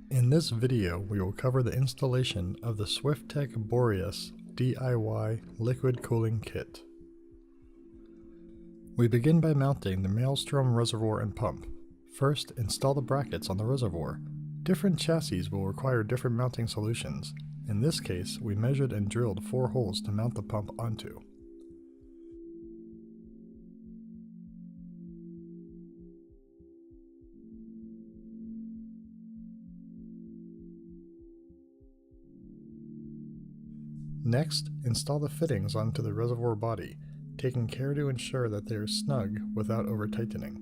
In this video, we will cover the installation of the Swiftech Boreas DIY liquid cooling kit. We begin by mounting the Maelstrom reservoir and pump. First, install the brackets on the reservoir. Different chassis will require different mounting solutions. In this case, we measured and drilled 4 holes to mount the pump onto. Next, install the fittings onto the reservoir body, taking care to ensure that they are snug without over-tightening.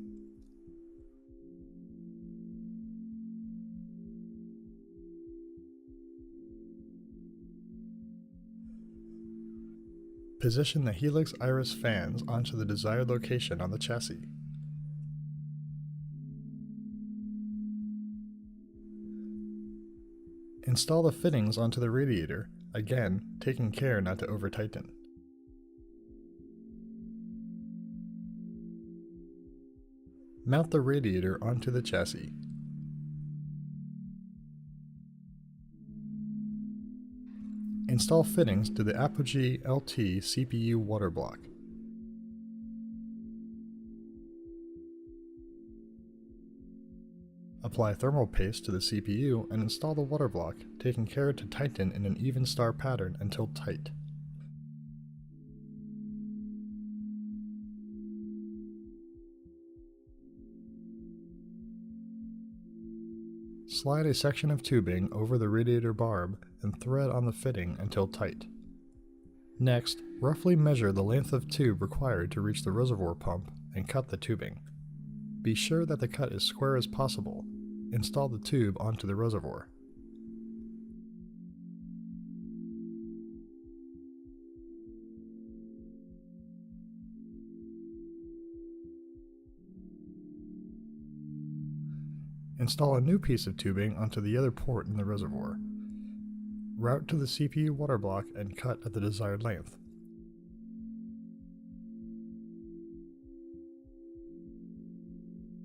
Position the helix iris fans onto the desired location on the chassis. Install the fittings onto the radiator, again taking care not to over-tighten. Mount the radiator onto the chassis. Install fittings to the Apogee LT CPU water block. Apply thermal paste to the CPU and install the water block, taking care to tighten in an even star pattern until tight. Slide a section of tubing over the radiator barb and thread on the fitting until tight. Next, roughly measure the length of tube required to reach the reservoir pump and cut the tubing. Be sure that the cut is square as possible. Install the tube onto the reservoir. Install a new piece of tubing onto the other port in the reservoir. Route to the CPU water block and cut at the desired length.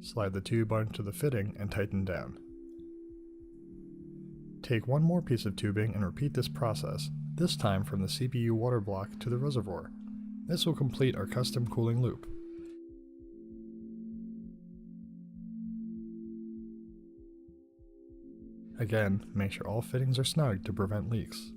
Slide the tube onto the fitting and tighten down. Take one more piece of tubing and repeat this process, this time from the CPU water block to the reservoir. This will complete our custom cooling loop. Again, make sure all fittings are snug to prevent leaks.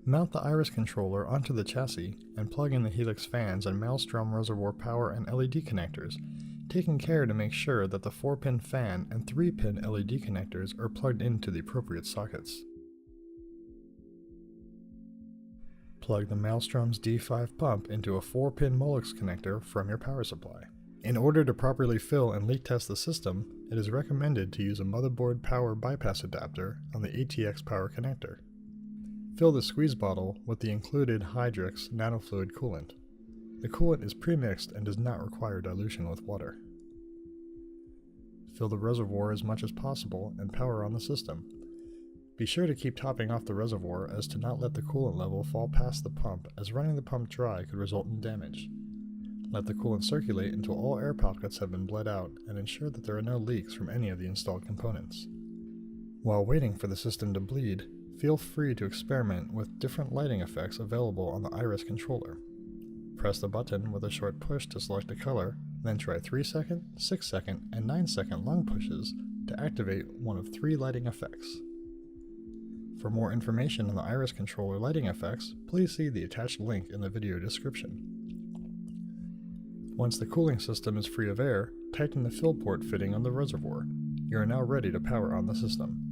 Mount the iris controller onto the chassis and plug in the helix fans and Maelstrom reservoir power and LED connectors, taking care to make sure that the 4-pin fan and 3-pin LED connectors are plugged into the appropriate sockets. Plug the Maelstrom's D5 pump into a 4-pin Molex connector from your power supply. In order to properly fill and leak test the system, it is recommended to use a motherboard power bypass adapter on the ATX power connector. Fill the squeeze bottle with the included Hydrix nanofluid coolant. The coolant is pre-mixed and does not require dilution with water. Fill the reservoir as much as possible and power on the system. Be sure to keep topping off the reservoir as to not let the coolant level fall past the pump, as running the pump dry could result in damage. Let the coolant circulate until all air pockets have been bled out and ensure that there are no leaks from any of the installed components. While waiting for the system to bleed, feel free to experiment with different lighting effects available on the iris controller. Press the button with a short push to select a color, then try 3-second, 6-second, and 9-second long pushes to activate one of 3 lighting effects. For more information on the iris controller lighting effects, please see the attached link in the video description. Once the cooling system is free of air, tighten the fill port fitting on the reservoir. You are now ready to power on the system.